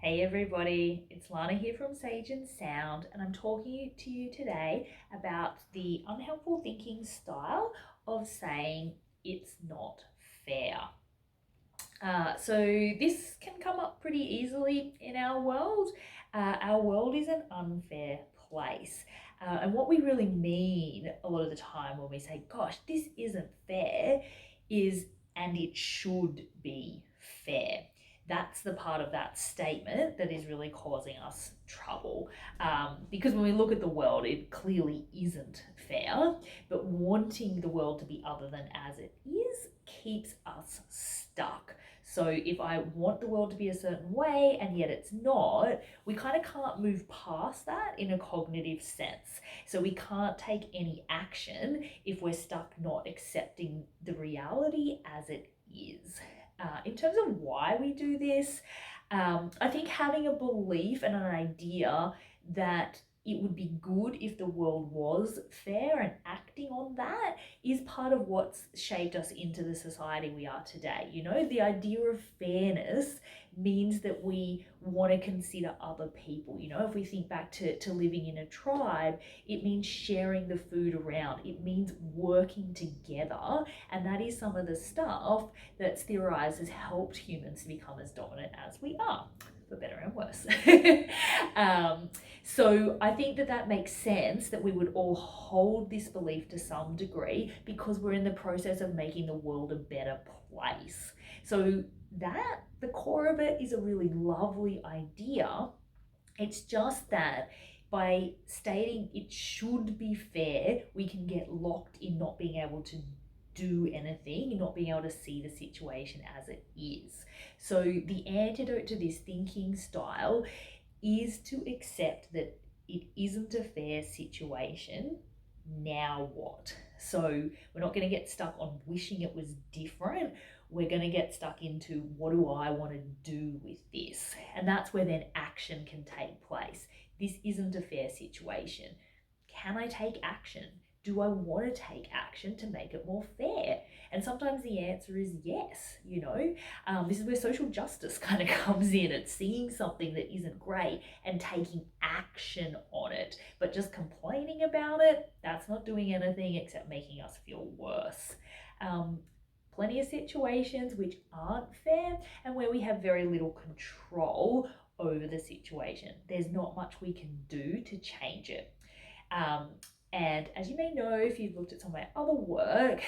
Hey everybody, it's Lana here from Sage and Sound, and I'm talking to you today about the unhelpful thinking style of saying it's not fair. So this can come up pretty easily in our world. Our world is an unfair place. And what we really mean a lot of the time when we say, gosh, this isn't fair, is and it should be fair. That's the part of that statement that is really causing us trouble. Because when we look at the world, it clearly isn't fair, but wanting the world to be other than as it is keeps us stuck. So if I want the world to be a certain way and yet it's not, we kind of can't move past that in a cognitive sense. So we can't take any action if we're stuck not accepting the reality as it is. In terms of why we do this, I think having a belief and an idea that it would be good if the world was fair and acting on that is part of what's shaped us into the society we are today. You know, the idea of fairness means that we want to consider other people. You know, if we think back to living in a tribe, it means sharing the food around, it means working together. And that is some of the stuff that's theorized has helped humans to become as dominant as we are, for better and worse. So I think that makes sense that we would all hold this belief to some degree because we're in the process of making the world a better place. So that the core of it is a really lovely idea. It's just that by stating it should be fair, we can get locked in not being able to do anything, not being able to see the situation as it is. So the antidote to this thinking style is to accept that it isn't a fair situation. Now what? So we're not going to get stuck on wishing it was different. We're going to get stuck into what do I want to do with this? And that's where then action can take place. This isn't a fair situation. Can I take action? Do I want to take action to make it more fair? And sometimes the answer is yes. This is where social justice kind of comes in. It's seeing something that isn't great and taking action on it. But just complaining about it, that's not doing anything except making us feel worse. Plenty of situations which aren't fair and where we have very little control over the situation. There's not much we can do to change it. And as you may know, if you've looked at some of my other work,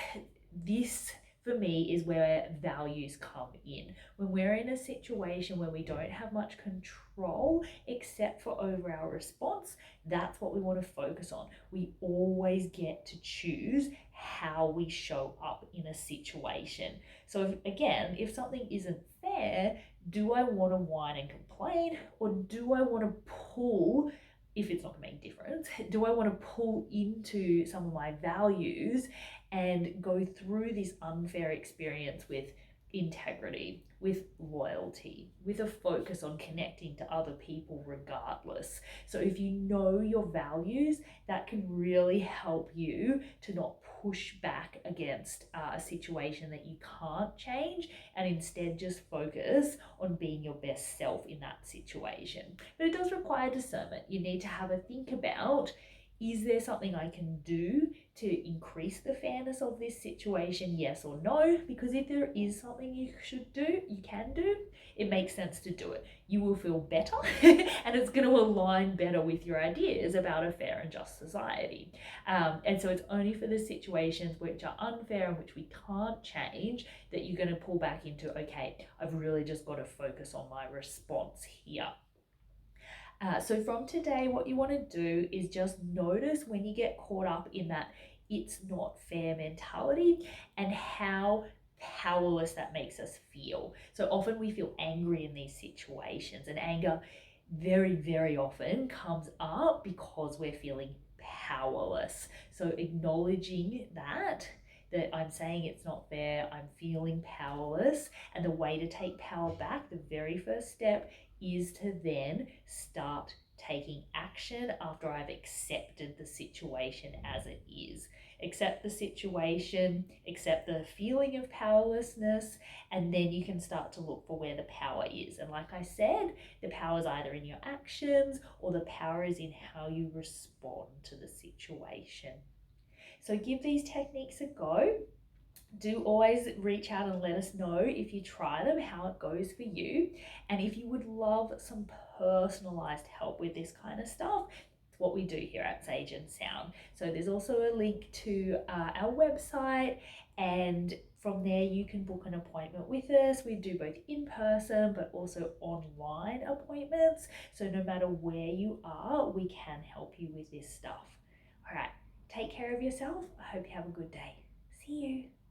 this for me is where values come in. When we're in a situation where we don't have much control except for over our response, that's what we want to focus on. We always get to choose how we show up in a situation. So if something isn't fair, do I want to whine and complain, or do I want to pull, if it's not going to make a difference, do I want to pull into some of my values and go through this unfair experience with integrity, with loyalty, with a focus on connecting to other people regardless? So if you know your values, that can really help you to not push back against a situation that you can't change and instead just focus on being your best self in that situation. But it does require discernment. You need to have a think about, is there something I can do to increase the fairness of this situation? Yes or no? Because if there is something you can do, it makes sense to do it. You will feel better and it's going to align better with your ideas about a fair and just society. And so it's only for the situations which are unfair and which we can't change that you're going to pull back into, okay, I've really just got to focus on my response here. So from today, what you want to do is just notice when you get caught up in that it's not fair mentality and how powerless that makes us feel. So often we feel angry in these situations, and anger very, very often comes up because we're feeling powerless. So acknowledging that I'm saying it's not fair, I'm feeling powerless, and the way to take power back, the very first step is to then start taking action after I've accepted the situation as it is. Accept the situation, accept the feeling of powerlessness, and then you can start to look for where the power is. And like I said, the power is either in your actions or the power is in how you respond to the situation. So give these techniques a go. Do always reach out and let us know if you try them, how it goes for you. And if you would love some personalized help with this kind of stuff, it's what we do here at Sage and Sound. So there's also a link to our website, and from there you can book an appointment with us. We do both in person but also online appointments. So no matter where you are, we can help you with this stuff. All right, take care of yourself. I hope you have a good day. See you.